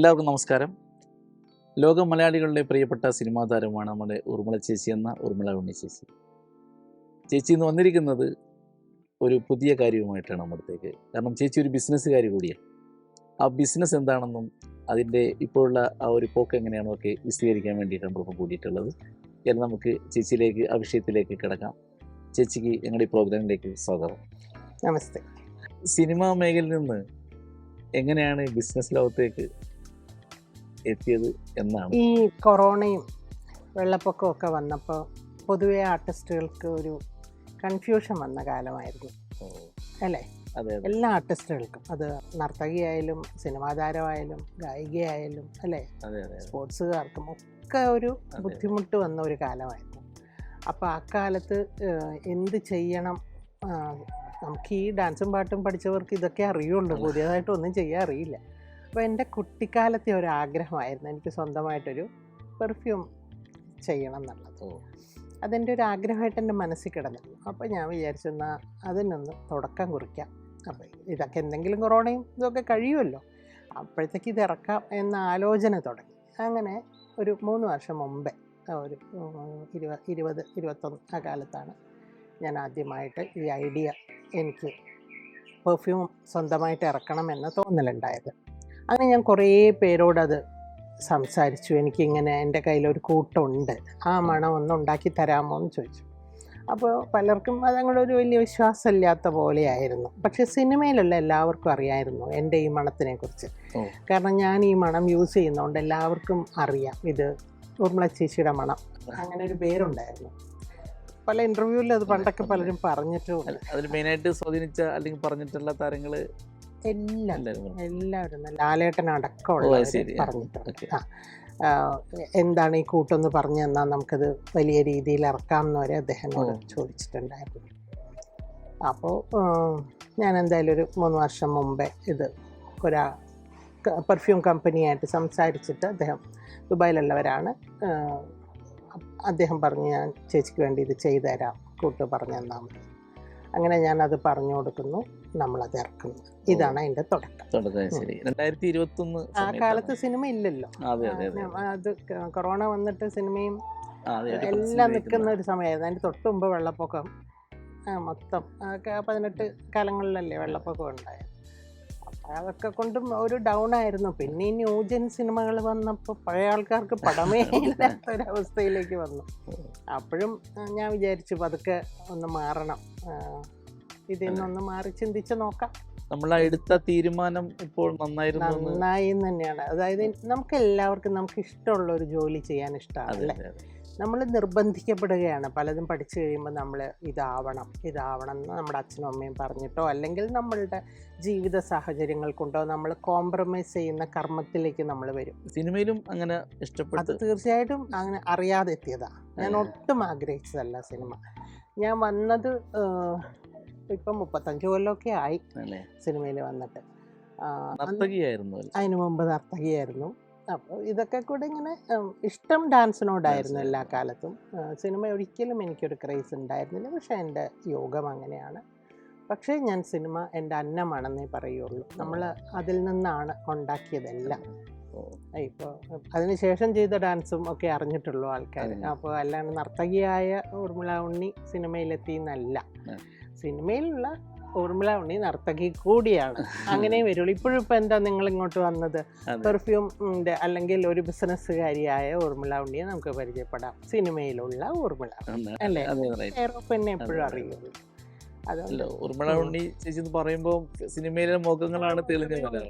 എല്ലാവർക്കും നമസ്കാരം. ലോക മലയാളികളുടെ പ്രിയപ്പെട്ട സിനിമാ താരമാണ് നമ്മുടെ ഊർമിള ചേച്ചി എന്ന ഊർമിള ഉണ്ണി ചേച്ചി. ചേച്ചി ഇന്ന് വന്നിരിക്കുന്നത് ഒരു പുതിയ കാര്യവുമായിട്ടാണ് നമ്മുടത്തേക്ക്. കാരണം ചേച്ചി ഒരു ബിസിനസ്സുകാരി കൂടിയാണ്. ആ ബിസിനസ് എന്താണെന്നും അതിൻ്റെ ഇപ്പോഴുള്ള ആ ഒരു പോക്ക് എങ്ങനെയാണോ ഒക്കെ വിശദീകരിക്കാൻ വേണ്ടിയിട്ടാണ് നമ്മളിപ്പോൾ കൂടിയിട്ടുള്ളത്. എന്നാൽ നമുക്ക് ചേച്ചിയിലേക്ക് ആ വിഷയത്തിലേക്ക് കിടക്കാം. ചേച്ചിക്ക് ഞങ്ങളുടെ ഈ പ്രോഗ്രാമിലേക്ക് സ്വാഗതം. നമസ്തേ. സിനിമാ മേഖലയിൽ നിന്ന് എങ്ങനെയാണ് ബിസിനസ് ലോകത്തേക്ക് എത്തിയത് എന്നാണ്? ഈ കൊറോണയും വെള്ളപ്പൊക്കവും ഒക്കെ വന്നപ്പോൾ പൊതുവെ ആർട്ടിസ്റ്റുകൾക്ക് ഒരു കൺഫ്യൂഷൻ വന്ന കാലമായിരുന്നു അല്ലേ? അതെ, എല്ലാ ആർട്ടിസ്റ്റുകൾക്കും, അത് നർത്തകിയായാലും സിനിമാ താരമായാലും ഗായികയായാലും അല്ലേ, സ്പോർട്സുകാർക്കും ഒക്കെ ഒരു ബുദ്ധിമുട്ട് വന്ന ഒരു കാലമായിരുന്നു. അപ്പോൾ ആ കാലത്ത് എന്ത് ചെയ്യണം? നമുക്ക് ഈ ഡാൻസും പാട്ടും പഠിച്ചവർക്ക് ഇതൊക്കെ അറിയുള്ളൂ, പുതിയതായിട്ടൊന്നും ചെയ്യാൻ അറിയില്ല. അപ്പോൾ എൻ്റെ കുട്ടിക്കാലത്തെ ഒരു ആഗ്രഹമായിരുന്നു എനിക്ക് സ്വന്തമായിട്ടൊരു പെർഫ്യൂം ചെയ്യണം എന്നുള്ളത്. അതെൻ്റെ ഒരു ആഗ്രഹമായിട്ട് എൻ്റെ മനസ്സിൽ കിടന്നിരുന്നു. അപ്പോൾ ഞാൻ വിചാരിച്ചെന്നാൽ അതിനൊന്ന് തുടക്കം കുറിക്കാം. അപ്പോൾ ഇതൊക്കെ എന്തെങ്കിലും കൊറോണയും ഇതൊക്കെ കഴിയുമല്ലോ, അപ്പോഴത്തേക്ക് ഇത് ഇറക്കാം എന്ന ആലോചന തുടങ്ങി. അങ്ങനെ ഒരു 3 വർഷം മുമ്പേ, ഒരു 2021 ആ കാലത്താണ് ഞാൻ ആദ്യമായിട്ട് ഈ ഐഡിയ, എനിക്ക് പെർഫ്യൂം സ്വന്തമായിട്ട് ഇറക്കണമെന്ന് തോന്നലുണ്ടായത്. അങ്ങനെ ഞാൻ കുറേ പേരോടത് സംസാരിച്ചു. എനിക്കിങ്ങനെ എൻ്റെ കയ്യിലൊരു കൂട്ടമുണ്ട്, ആ മണം ഒന്ന് ഉണ്ടാക്കി തരാമോ എന്ന് ചോദിച്ചു. അപ്പോൾ പലർക്കും അതങ്ങോട്ടൊരു വലിയ വിശ്വാസമില്ലാത്ത പോലെയായിരുന്നു. പക്ഷേ സിനിമയിലുള്ള എല്ലാവർക്കും അറിയായിരുന്നു എൻ്റെ ഈ മണത്തിനെക്കുറിച്ച്. കാരണം ഞാൻ ഈ മണം യൂസ് ചെയ്യുന്നതുകൊണ്ട് എല്ലാവർക്കും അറിയാം ഇത് ഊർമിള ചേച്ചിയുടെ മണം, അങ്ങനെ ഒരു പേരുണ്ടായിരുന്നു. പല ഇൻ്റർവ്യൂവിൽ അത് പണ്ടൊക്കെ പലരും പറഞ്ഞിട്ടുമുണ്ട്. അതിൽ മെയിനായിട്ട് സ്വാധീനിച്ച അല്ലെങ്കിൽ പറഞ്ഞിട്ടുള്ള താരങ്ങൾ എല്ലാവരും ലാലേട്ടൻ അടക്കമുള്ള പറഞ്ഞിട്ടുണ്ട്. എന്താണ് ഈ കൂട്ടൊന്ന് പറഞ്ഞു തന്നാൽ നമുക്കത് വലിയ രീതിയിൽ ഇറക്കാം എന്ന് വരെ അദ്ദേഹത്തോട് ചോദിച്ചിട്ടുണ്ടായിരുന്നു. അപ്പോൾ ഞാൻ എന്തായാലും ഒരു 3 വർഷം മുമ്പേ ഇത് പെർഫ്യൂം കമ്പനിയായിട്ട് സംസാരിച്ചിട്ട്, അദ്ദേഹം ദുബായിലുള്ളവരാണ്, അദ്ദേഹം പറഞ്ഞു ഞാൻ ചേച്ചിക്ക് വേണ്ടി ഇത് ചെയ്തു തരാം, കൂട്ട് പറഞ്ഞു തന്നാൽ മതി. അങ്ങനെ ഞാനത് പറഞ്ഞു കൊടുക്കുന്നു, നമ്മളത് ഇറക്കുന്നു. ഇതാണ് അതിൻ്റെ തുടക്കം. 2021 ആ കാലത്ത് സിനിമ ഇല്ലല്ലോ, അത് കൊറോണ വന്നിട്ട് സിനിമയും എല്ലാം നിൽക്കുന്ന ഒരു സമയമായിരുന്നു. അതിൻ്റെ തൊട്ട് മുമ്പ് വെള്ളപ്പൊക്കം മൊത്തം 18 കാലങ്ങളിലല്ലേ വെള്ളപ്പൊക്കം ഉണ്ടായത്. അപ്പം അതൊക്കെ കൊണ്ടും ഒരു ഡൗൺ ആയിരുന്നു. പിന്നെ ഈ ന്യൂജൻ സിനിമകൾ വന്നപ്പോൾ പഴയ ആൾക്കാർക്ക് പടമേ ഇല്ലാത്തൊരവസ്ഥയിലേക്ക് വന്നു. അപ്പോഴും ഞാൻ വിചാരിച്ചു പതുക്കെ ഒന്ന് മാറണം, ഇതിൽ നിന്നൊന്ന് മാറി ചിന്തിച്ച് നോക്കാം. നമ്മൾ എടുത്ത തീരുമാനം ഇപ്പോൾ നന്നായി തന്നെയാണ്. അതായത് നമുക്ക് എല്ലാവർക്കും നമുക്ക് ഇഷ്ടമുള്ള ഒരു ജോലി ചെയ്യാൻ ഇഷ്ടമാണ് അല്ലേ? നമ്മൾ നിർബന്ധിക്കപ്പെടുകയാണ്. പലതും പഠിച്ചു കഴിയുമ്പോൾ നമ്മൾ ഇതാവണം എന്ന് നമ്മുടെ അച്ഛനും അമ്മയും പറഞ്ഞിട്ടോ അല്ലെങ്കിൽ നമ്മളുടെ ജീവിത സാഹചര്യങ്ങൾ കൊണ്ടോ നമ്മൾ കോംപ്രമൈസ് ചെയ്യുന്ന കർമ്മത്തിലേക്ക് നമ്മൾ വരും. സിനിമയിലും അങ്ങനെ ഇഷ്ടപ്പെട്ടു. തീർച്ചയായിട്ടും അങ്ങനെ അറിയാതെ എത്തിയതാണ്. ഞാൻ ഒട്ടും ആഗ്രഹിച്ചതല്ല സിനിമ. ഞാൻ വന്നത് ഇപ്പം 35 കൊല്ലമൊക്കെ ആയി സിനിമയിൽ വന്നിട്ട്. അതിനു മുമ്പ് നർത്തകിയായിരുന്നു. അപ്പോൾ ഇതൊക്കെ കൂടെ ഇങ്ങനെ ഇഷ്ടം ഡാൻസിനോടായിരുന്നു എല്ലാ കാലത്തും. സിനിമ ഒരിക്കലും എനിക്കൊരു ക്രേസ് ഉണ്ടായിരുന്നില്ല. പക്ഷേ എൻ്റെ യോഗം അങ്ങനെയാണ്. പക്ഷേ ഞാൻ സിനിമ എൻ്റെ അന്നമാണെന്നേ പറയുള്ളൂ. നമ്മൾ അതിൽ നിന്നാണ് ഉണ്ടാക്കിയതെല്ലാം. ഇപ്പോൾ അതിനുശേഷം ചെയ്ത ഡാൻസും ഒക്കെ അറിഞ്ഞിട്ടുള്ളൂ ആൾക്കാർ. അപ്പോൾ അല്ലാണ്ട് നർത്തകിയായ ഊർമിള ഉണ്ണി സിനിമയിലെത്തി എന്നല്ല, സിനിമയിലുള്ള ഊർമിള ഉണ്ണി നർത്തകി കൂടിയാണ്. അങ്ങനെ വരുള്ളൂ. ഇപ്പോഴും ഇപ്പം എന്താ നിങ്ങൾ ഇങ്ങോട്ട് വന്നത്? പെർഫ്യൂമിൻ്റെ അല്ലെങ്കിൽ ഒരു ബിസിനസ്സുകാരിയായ ഊർമിള ഉണ്ണിയെ നമുക്ക് പരിചയപ്പെടാം, സിനിമയിലുള്ള ഊർമിള അല്ലേ? എന്നെ എപ്പോഴും അറിയുള്ളൂ. അതല്ലോ ഊർമിള ഉണ്ണി ചേച്ചി എന്ന് പറയുമ്പോൾ സിനിമയിലെ മുഖങ്ങളാണ് തെളിഞ്ഞത്.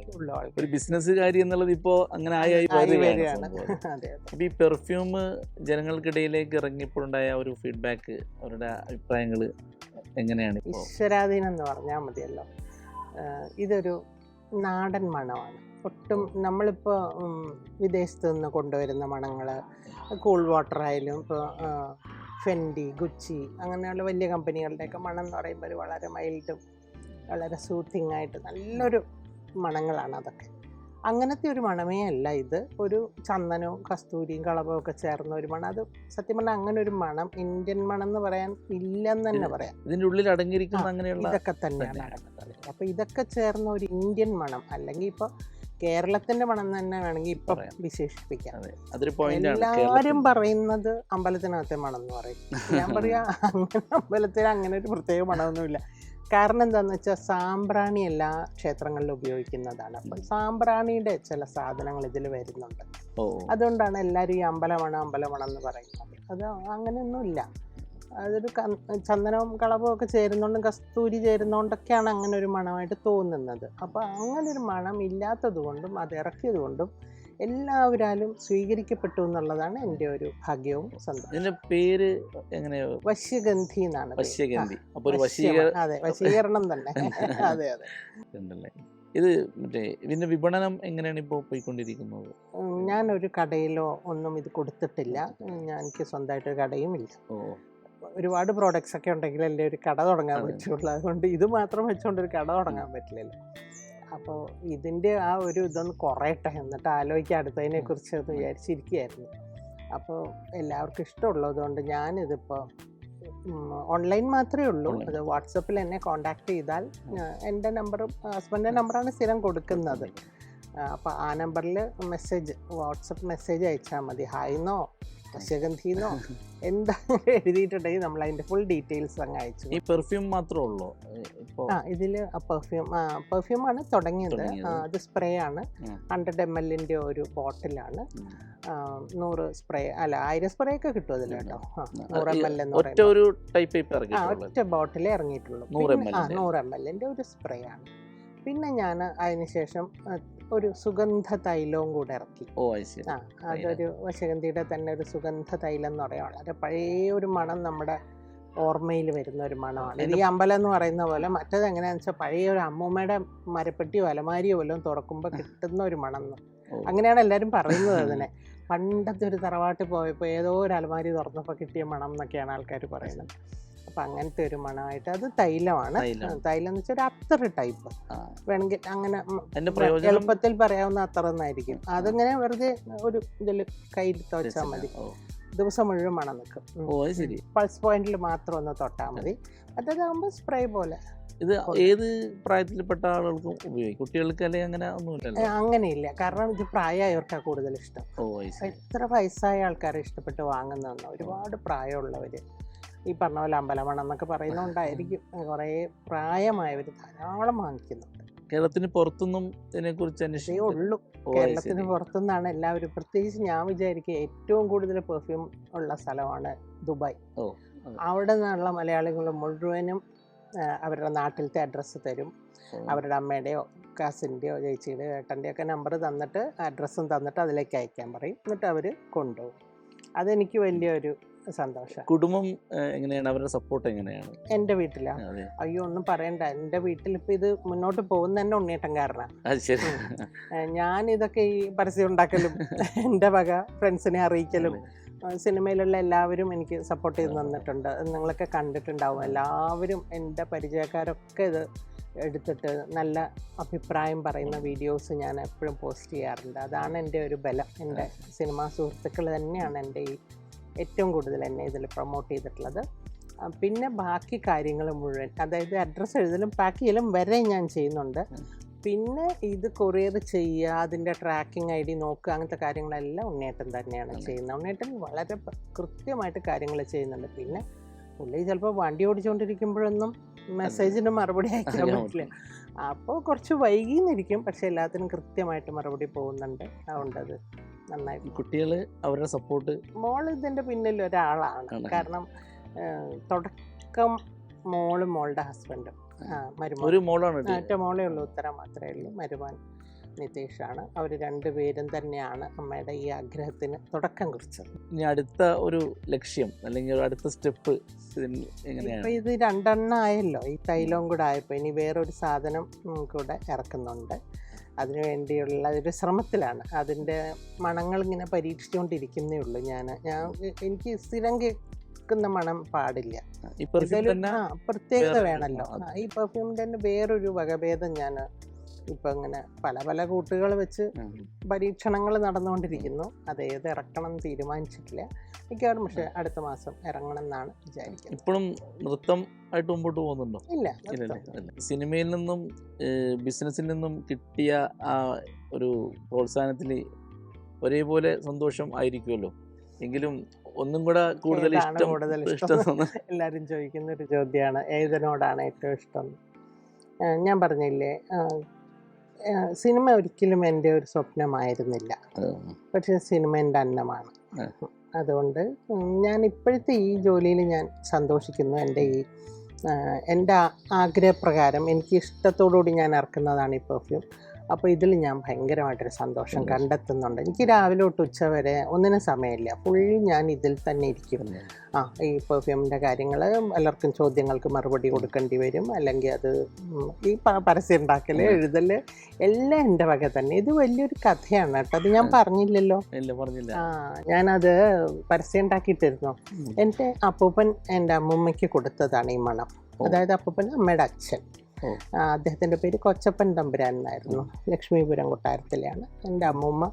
ഒരു ബിസിനസ്സുകാരി എന്നുള്ളത് ഇപ്പോൾ അങ്ങനെ ആയി വരികയാണ്. അപ്പോൾ ഈ പെർഫ്യൂം ജനങ്ങൾക്കിടയിലേക്ക് ഇറങ്ങിയപ്പോഴുണ്ടായ ഒരു ഫീഡ്ബാക്ക്, അവരുടെ അഭിപ്രായങ്ങൾ എങ്ങനെയാണ്? ഈശ്വരാധീനം എന്ന് പറഞ്ഞാൽ മതിയല്ലോ. ഇതൊരു നാടൻ മണമാണ്. ഒട്ടും നമ്മളിപ്പോൾ വിദേശത്ത് നിന്ന് കൊണ്ടുവരുന്ന മണങ്ങൾ, കൂൾ വാട്ടർ ആയാലും ഇപ്പോൾ ഫെൻഡി, ഗുച്ചി അങ്ങനെയുള്ള വലിയ കമ്പനികളുടെയൊക്കെ മണം എന്ന് പറയുമ്പോൾ ഒരു വളരെ മൈൽഡും വളരെ സൂത്തിങ് ആയിട്ട് നല്ലൊരു മണങ്ങളാണ് അതൊക്കെ. അങ്ങനത്തെ ഒരു മണമേ അല്ല ഇത്. ഒരു ചന്ദനവും കസ്തൂരിയും കളവും ഒക്കെ ചേർന്ന ഒരു മണം. അത് സത്യം പറഞ്ഞാൽ അങ്ങനെ ഒരു മണം ഇന്ത്യൻ മണം എന്ന് പറയാൻ ഇല്ലെന്ന് തന്നെ പറയാം. ഇതിൻ്റെ ഉള്ളിൽ അടങ്ങിയിരിക്കുന്ന അങ്ങനെയുള്ള ഇതൊക്കെ തന്നെയാണ് അടങ്ങുന്നത്. അപ്പോൾ ഇതൊക്കെ ചേർന്ന ഒരു ഇന്ത്യൻ മണം. അല്ലെങ്കിൽ ഇപ്പോൾ കേരളത്തിന്റെ മണം തന്നെ വേണമെങ്കിൽ ഇപ്പൊ പറയാം. വിശേഷിപ്പിക്കാം. അതെ, അതൊരു പോയിന്റാണ്. എല്ലാവരും പറയുന്നത് അമ്പലത്തിനകത്തെ മണം എന്ന് പറയും. ഞാൻ പറയാ അങ്ങനെ അമ്പലത്തിൽ അങ്ങനെ ഒരു പ്രത്യേക മണമൊന്നുമില്ല. കാരണം എന്താന്ന് വെച്ചാൽ സാമ്പ്രാണി എല്ലാ ക്ഷേത്രങ്ങളിലും ഉപയോഗിക്കുന്നതാണ്. അപ്പൊ സാമ്പ്രാണിയുടെ ചില സാധനങ്ങൾ ഇതിൽ വരുന്നുണ്ട്. അതുകൊണ്ടാണ് എല്ലാവരും ഈ അമ്പലമണം എന്ന് പറയുന്നത്. അത് അങ്ങനെയൊന്നുമില്ല. അതൊരു ചന്ദനവും കളവും ഒക്കെ ചേരുന്നോണ്ടും കസ്തൂരി ചേരുന്നോണ്ടൊക്കെയാണ് അങ്ങനെ ഒരു മണമായിട്ട് തോന്നുന്നത്. അപ്പോൾ അങ്ങനെ ഒരു മണം ഇല്ലാത്തത് കൊണ്ടും അത് ഇറക്കിയത് കൊണ്ടും എല്ലാവരാലും സ്വീകരിക്കപ്പെട്ടു എന്നുള്ളതാണ് എൻ്റെ ഒരു ഭാഗ്യവും സന്തോഷം. ഇതിന്റെ പേര് എങ്ങനെയോ വശ്യഗന്ധി എന്നാണ്. വശ്യഗന്ധി. അപ്പോൾ ഒരു അതെ, വശീകരണം തന്നെ. അതെ അതെ ഉണ്ടല്ലേ. ഇത് മറ്റേ ഇതിന്റെ വിപണനം എങ്ങനെയാണ് ഇപ്പോൾ പോയിക്കൊണ്ടിരിക്കുന്നത്? ഞാനൊരു കടയിലോ ഒന്നും ഇത് കൊടുത്തിട്ടില്ല. എനിക്ക് സ്വന്തമായിട്ടൊരു കടയും ഇല്ല. ഒരുപാട് പ്രോഡക്ട്സ് ഒക്കെ ഉണ്ടെങ്കിലല്ലേ ഒരു കട തുടങ്ങാൻ പറ്റുള്ളൂ. അതുകൊണ്ട് ഇത് മാത്രം വെച്ചുകൊണ്ട് ഒരു കട തുടങ്ങാൻ പറ്റില്ലല്ലോ. അപ്പോൾ ഇതിൻ്റെ ആ ഒരു ഇതൊന്ന് കുറയട്ടെ, എന്നിട്ട് ആലോചിക്കാൻ അടുത്തതിനെ കുറിച്ച് ഒന്ന് വിചാരിച്ചിരിക്കുകയായിരുന്നു. അപ്പോൾ എല്ലാവർക്കും ഇഷ്ടമുള്ളത് കൊണ്ട് ഞാനിതിപ്പോൾ ഓൺലൈൻ മാത്രമേ ഉള്ളൂ. അത് വാട്സപ്പിൽ എന്നെ കോണ്ടാക്ട് ചെയ്താൽ എൻ്റെ നമ്പറും ഹസ്ബൻഡിൻ്റെ നമ്പറാണ് സ്ഥിരം കൊടുക്കുന്നത്. അപ്പോൾ ആ നമ്പറിൽ വാട്സപ്പ് മെസ്സേജ് അയച്ചാൽ മതി. ഹായ്ന്നോ വശ്യഗന്ധിന്നോ എന്താ എഴുതിയിട്ടുണ്ടെങ്കിൽ നമ്മൾ അതിൻ്റെ ഫുൾ ഡീറ്റെയിൽസ് അങ്ങ് അയച്ചു. ഈ പെർഫ്യൂം മാത്രമേ ഉള്ളൂ? ഇതിൽ പെർഫ്യൂമാണ് തുടങ്ങിയത്. അത് സ്പ്രേ ആണ്. 100 ml ഒരു ബോട്ടിലാണ്. 100 സ്പ്രേ അല്ല 1000 സ്പ്രേ ഒക്കെ കിട്ടും അതിൽ കേട്ടോ. 100 ml എന്ന് പറയുന്നത് ഒറ്റ ബോട്ടിലേ ഇറങ്ങിയിട്ടുള്ളൂ. 100 ml ഒരു സ്പ്രേ ആണ്. പിന്നെ ഞാൻ അതിനുശേഷം ഒരു സുഗന്ധ തൈലവും കൂടെ ഇറക്കി. അതൊരു വശ്യഗന്ധിയുടെ തന്നെ ഒരു സുഗന്ധ തൈലം എന്ന് പറയാം. വളരെ പഴയ ഒരു മണം നമ്മുടെ ഓർമ്മയിൽ വരുന്ന ഒരു മണമാണ്. ഈ അമ്പലം എന്ന് പറയുന്ന പോലെ മറ്റേത് എങ്ങനെയാണെന്ന് വെച്ചാൽ പഴയ ഒരു അമ്മൂമ്മയുടെ മരപ്പെട്ടിയോ അലമാരിയോ വല്ലതും തുറക്കുമ്പോൾ കിട്ടുന്ന ഒരു മണം. അങ്ങനെയാണ് എല്ലാവരും പറയുന്നത് അതിനെ. പണ്ടത്തെ ഒരു തറവാട്ടിൽ പോയപ്പോൾ ഏതോ ഒരു അലമാരി തുറന്നപ്പോൾ കിട്ടിയ മണം എന്നൊക്കെയാണ് ആൾക്കാർ പറയുന്നത്. അപ്പം അങ്ങനത്തെ ഒരു മണമായിട്ട് അത് തൈലമാണ്. തൈലം എന്ന് വെച്ചാൽ ഒരു അത്തർ ടൈപ്പ് വേണമെങ്കിൽ അങ്ങനെ എളുപ്പത്തിൽ പറയാവുന്ന അത്തർ എന്നായിരിക്കും. അതിങ്ങനെ വെറുതെ ഒരു ഇതിൽ കയ്യിൽ തുവച്ചാൽ മതി. ദിവസം മുഴുവൻ മണം നിൽക്കും. പൾസ് പോയിന്റിൽ മാത്രം ഒന്ന് തൊട്ടാൽ മതി. അതാകുമ്പോൾ സ്പ്രേ പോലെ. ഇത് ഏത് പ്രായത്തിൽപ്പെട്ട ആളുകൾക്കും ഉപയോഗിക്കും? കുട്ടികൾക്ക് അല്ലെങ്കിൽ അങ്ങനെ ഒന്നുമില്ല? അങ്ങനെയില്ല. കാരണം ഇത് പ്രായമായവർക്കാണ് കൂടുതൽ ഇഷ്ടം. എത്ര വയസ്സായ ആൾക്കാരെ ഇഷ്ടപ്പെട്ട് വാങ്ങുന്നതെന്ന്. ഒരുപാട് പ്രായമുള്ളവർ ഈ പറഞ്ഞ പോലെ അമ്പലമണം എന്നൊക്കെ പറയുന്നതുകൊണ്ടായിരിക്കും കുറേ പ്രായമായവർ ധാരാളം വാങ്ങിക്കുന്നുണ്ട്. കേരളത്തിന് പുറത്തൊന്നും ഇതിനെക്കുറിച്ച് അന്വേഷിച്ചേ ഉള്ളൂ. കേരളത്തിന് പുറത്തുനിന്നാണ് എല്ലാവരും. പ്രത്യേകിച്ച് ഞാൻ വിചാരിക്കുക ഏറ്റവും കൂടുതൽ പെർഫ്യൂം ഉള്ള സ്ഥലമാണ് ദുബായ്. അവിടെ നിന്നുള്ള മലയാളികൾ മുഴുവനും അവരുടെ നാട്ടിലത്തെ അഡ്രസ്സ് തരും. അവരുടെ അമ്മയുടെയോ കസിൻ്റെയോ ചേച്ചിയുടെയോ ഏട്ടൻ്റെയോ ഒക്കെ നമ്പർ തന്നിട്ട് അഡ്രസ്സും തന്നിട്ട് അതിലേക്ക് അയക്കാൻ പറയും. എന്നിട്ട് അവർ കൊണ്ടുപോകും. അതെനിക്ക് വലിയൊരു സന്തോഷം. കുടുംബം എങ്ങനെയാണ്? അവരുടെ സപ്പോർട്ട് എങ്ങനെയാണ്? എൻ്റെ വീട്ടിലാ? അയ്യോ ഒന്നും പറയണ്ട. എൻ്റെ വീട്ടിൽ ഇപ്പം ഇത് മുന്നോട്ട് പോകുന്ന തന്നെ ഉണ്ണിയേട്ടൻ കാരണമാണ്. ഞാൻ ഇതൊക്കെ ഈ പരസ്യം ഉണ്ടാക്കലും എൻ്റെ വക ഫ്രണ്ട്സിനെ അറിയിക്കലും സിനിമയിലുള്ള എല്ലാവരും എനിക്ക് സപ്പോർട്ട് ചെയ്ത് തന്നിട്ടുണ്ട്. നിങ്ങളൊക്കെ കണ്ടിട്ടുണ്ടാവും. എല്ലാവരും എൻ്റെ പരിചയക്കാരൊക്കെ ഇത് എടുത്തിട്ട് നല്ല അഭിപ്രായം പറയുന്ന വീഡിയോസ് ഞാൻ എപ്പോഴും പോസ്റ്റ് ചെയ്യാറുണ്ട്. അതാണ് എൻ്റെ ഒരു ബലം. എൻ്റെ സിനിമാ സുഹൃത്തുക്കൾ തന്നെയാണ് എൻ്റെ ഈ ഏറ്റവും കൂടുതൽ എന്നെ ഇതിൽ പ്രൊമോട്ട് ചെയ്തിട്ടുള്ളത്. പിന്നെ ബാക്കി കാര്യങ്ങൾ മുഴുവൻ, അതായത് അഡ്രസ്സ് എഴുതലും പാക്ക് ചെയ്യലും വരെ ഞാൻ ചെയ്യുന്നുണ്ട്. പിന്നെ ഇത് കൊറിയർ ചെയ്യുക, അതിൻ്റെ ട്രാക്കിംഗ് ID നോക്കുക, അങ്ങനത്തെ കാര്യങ്ങളെല്ലാം ഉണ്ണിയേട്ടൻ തന്നെയാണ് ചെയ്യുന്നത്. ഉണ്ണിയേട്ടൻ വളരെ കൃത്യമായിട്ട് കാര്യങ്ങൾ ചെയ്യുന്നുണ്ട്. പിന്നെ പുള്ളി ചിലപ്പോൾ വണ്ടി ഓടിച്ചുകൊണ്ടിരിക്കുമ്പോഴൊന്നും മെസ്സേജിന് മറുപടി അയക്കാൻ പറ്റില്ല. അപ്പോൾ കുറച്ച് വൈകിന്നിരിക്കും. പക്ഷെ എല്ലാത്തിനും കൃത്യമായിട്ട് മറുപടി പോകുന്നുണ്ട്. അതുകൊണ്ട് അത് നന്നായി. കുട്ടികൾ അവരുടെ സപ്പോർട്ട്. മോൾ ഇതിൻ്റെ പിന്നിൽ ഒരാളാണ്. കാരണം തുടക്കം മോളും മോളുടെ ഹസ്ബൻഡും ഒറ്റ മോളേ ഉള്ളൂ, ഉത്തര മാത്രമേ ഉള്ളൂ. മരുമാൻ നിതീഷാണ്. അവർ രണ്ടുപേരും തന്നെയാണ് അമ്മയുടെ ഈ ആഗ്രഹത്തിന് തുടക്കം കുറിച്ചത്. ഇനി അടുത്ത ഒരു ലക്ഷ്യം അല്ലെങ്കിൽ അടുത്ത സ്റ്റെപ്പ് എങ്ങനെയാണ്? ഇപ്പം ഇത് 2 എണ്ണം ആയല്ലോ. ഈ തൈലവും കൂടെ ആയപ്പോൾ ഇനി വേറൊരു സാധനം കൂടെ ഇറക്കുന്നുണ്ട്. അതിനു വേണ്ടിയുള്ള ഒരു ശ്രമത്തിലാണ്. അതിൻ്റെ മണങ്ങൾ ഇങ്ങനെ പരീക്ഷിച്ചുകൊണ്ടിരിക്കുന്നേ ഉള്ളൂ. എനിക്ക് സ്ഥിരം കേൾക്കുന്ന മണം പാടില്ല. പ്രത്യേകത വേണമല്ലോ. ഈ പെർഫ്യൂമിൻ്റെ തന്നെ വേറൊരു വകഭേദം ഞാൻ ഇപ്പം ഇങ്ങനെ പല പല കൂട്ടുകൾ വെച്ച് പരീക്ഷണങ്ങൾ നടന്നുകൊണ്ടിരിക്കുന്നു. അത് ഏത് ഇറക്കണം എന്ന് തീരുമാനിച്ചിട്ടില്ല. മിക്കവാറും പക്ഷേ അടുത്ത മാസം ഇറങ്ങണം എന്നാണ് വിചാരിക്കുന്നത്. ഇപ്പോഴും നൃത്തം ആയിട്ട് മുമ്പോട്ട് പോകുന്നുണ്ടോ? ഇല്ല, സിനിമയിൽ നിന്നും ബിസിനസ്സിൽ നിന്നും കിട്ടിയ ആ ഒരു പ്രോത്സാഹനത്തിൽ ഒരേപോലെ സന്തോഷം ആയിരിക്കുമല്ലോ. എങ്കിലും ഒന്നും കൂടെ കൂടുതൽ ഇഷ്ടം എല്ലാവരും ചോദിക്കുന്ന ഒരു ചോദ്യമാണ്, ഏതിനോടാണ് ഏറ്റവും ഇഷ്ടം. ഞാൻ പറഞ്ഞില്ലേ, സിനിമ ഒരിക്കലും എൻ്റെ ഒരു സ്വപ്നമായിരുന്നില്ല, പക്ഷെ സിനിമ എൻ്റെ അന്നമാണ്. അതുകൊണ്ട് ഞാൻ ഇപ്പോഴത്തെ ഈ ജോലിയിൽ ഞാൻ സന്തോഷിക്കുന്നു. എൻ്റെ ആഗ്രഹപ്രകാരം എനിക്ക് ഇഷ്ടത്തോടുകൂടി ഞാൻ ഇറക്കുന്നതാണ് ഈ പെർഫ്യൂം. അപ്പോൾ ഇതിൽ ഞാൻ ഭയങ്കരമായിട്ടൊരു സന്തോഷം കണ്ടെത്തുന്നുണ്ട്. എനിക്ക് രാവിലെ തൊട്ട് ഉച്ച വരെ ഒന്നിനും സമയമില്ല, ഫുൾ ഞാൻ ഇതിൽ തന്നെ ഇരിക്കും. ഈ പെർഫ്യൂമിൻ്റെ കാര്യങ്ങൾ, പലർക്കും ചോദ്യങ്ങൾക്ക് മറുപടി കൊടുക്കേണ്ടി വരും, അല്ലെങ്കിൽ അത് ഈ പരസ്യം ഉണ്ടാക്കൽ, എഴുതൽ എല്ലാം എൻ്റെ വക തന്നെ. ഇത് വലിയൊരു കഥയാണ് കേട്ടോ, അത് ഞാൻ പറഞ്ഞില്ലല്ലോ. ഞാനത് പരസ്യം ഉണ്ടാക്കിയിട്ടിരുന്നു. എൻ്റെ അപ്പൂപ്പൻ എൻ്റെ അമ്മൂമ്മയ്ക്ക് കൊടുത്തതാണ് ഈ മണം. അതായത് അപ്പൂപ്പൻ അമ്മയുടെ അച്ഛൻ, അദ്ദേഹത്തിൻ്റെ പേര് കൊച്ചപ്പൻ തമ്പുരാൻ എന്നായിരുന്നു. ലക്ഷ്മീപുരം കൊട്ടാരത്തിലെയാണ്. എൻ്റെ അമ്മൂമ്മ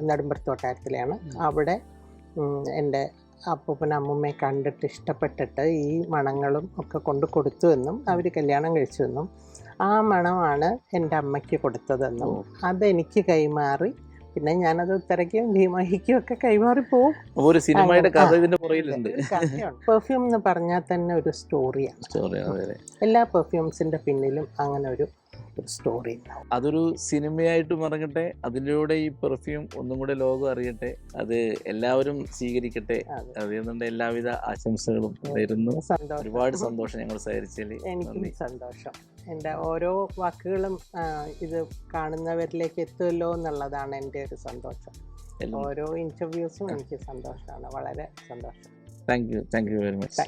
നെടുമ്പുറത്ത് കൊട്ടാരത്തിലെയാണ്. അവിടെ എൻ്റെ അപ്പൂപ്പൻ അമ്മൂമ്മയെ കണ്ടിട്ട് ഇഷ്ടപ്പെട്ടിട്ട് ഈ മണങ്ങളും ഒക്കെ കൊണ്ട് കൊടുത്തു എന്നും അവർ കല്യാണം കഴിച്ചുവെന്നും ആ മണമാണ് എൻ്റെ അമ്മയ്ക്ക് കൊടുത്തതെന്നും അതെനിക്ക് കൈമാറി. പിന്നെ ഞാനത് ഉത്തരയ്ക്കും ഭീമാഹിക്കും ഒക്കെ കൈമാറി പോകും. ഒരു സിനിമയുടെ കഥ ഇതിന്റെ പുറകിലുണ്ട്. പെർഫ്യൂം എന്ന് പറഞ്ഞാൽ തന്നെ ഒരു സ്റ്റോറിയാണ്. എല്ലാ പെർഫ്യൂംസിന്റെ പിന്നിലും അങ്ങനെ ഒരു സ്റ്റോറി ഉണ്ടാവും. അതൊരു സിനിമയായിട്ട് ഇറങ്ങട്ടെ, അതിലൂടെ ഈ പെർഫ്യൂം ഒന്നും കൂടെ ലോകം അറിയട്ടെ, അത് എല്ലാവരും സ്വീകരിക്കട്ടെ. അതുകൊണ്ട് എല്ലാവിധ ആശംസകളും വരുന്നു. ഒരുപാട് സന്തോഷം ഞങ്ങൾ സഹകരിച്ചതിൽ. എനിക്കും സന്തോഷം. എൻ്റെ ഓരോ വാക്കുകളും ഇത് കാണുന്നവരിലേക്ക് എത്തുമല്ലോ എന്നുള്ളതാണ് എൻ്റെ ഒരു സന്തോഷം. ഓരോ ഇൻ്റർവ്യൂസും എനിക്ക് സന്തോഷമാണ്, വളരെ സന്തോഷം. Thank you very much.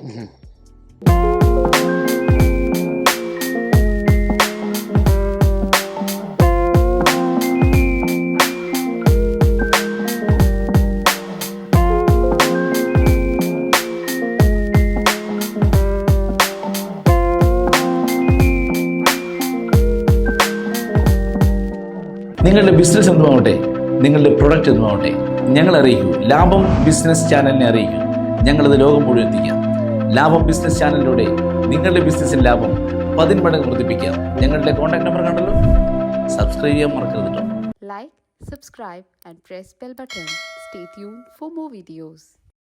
നിങ്ങളുടെ ബിസിനസ് എന്തുമാവട്ടെ, നിങ്ങളുടെ പ്രൊഡക്റ്റ് എന്തുമാവട്ടെ, ഞങ്ങളെ അറിയിക്കൂ. ലാഭം ബിസിനസ് ചാനലിനെ അറിയിക്കൂ. ഞങ്ങളത് ലോകം മുഴുവൻ എത്തിക്കാം. ലാഭം ബിസിനസ് ചാനലിലൂടെ നിങ്ങളുടെ ബിസിനസ്സിൽ ലാഭം 10 മടങ്ങ് വർദ്ധിപ്പിക്കാം. ഞങ്ങളുടെ കോൺടാക്ട് നമ്പർ കണ്ടല്ലോ, സബ്സ്ക്രൈബ് ചെയ്യാൻ മറക്കരുത് കേട്ടോ. Like, subscribe and press bell button. Stay tuned for more videos.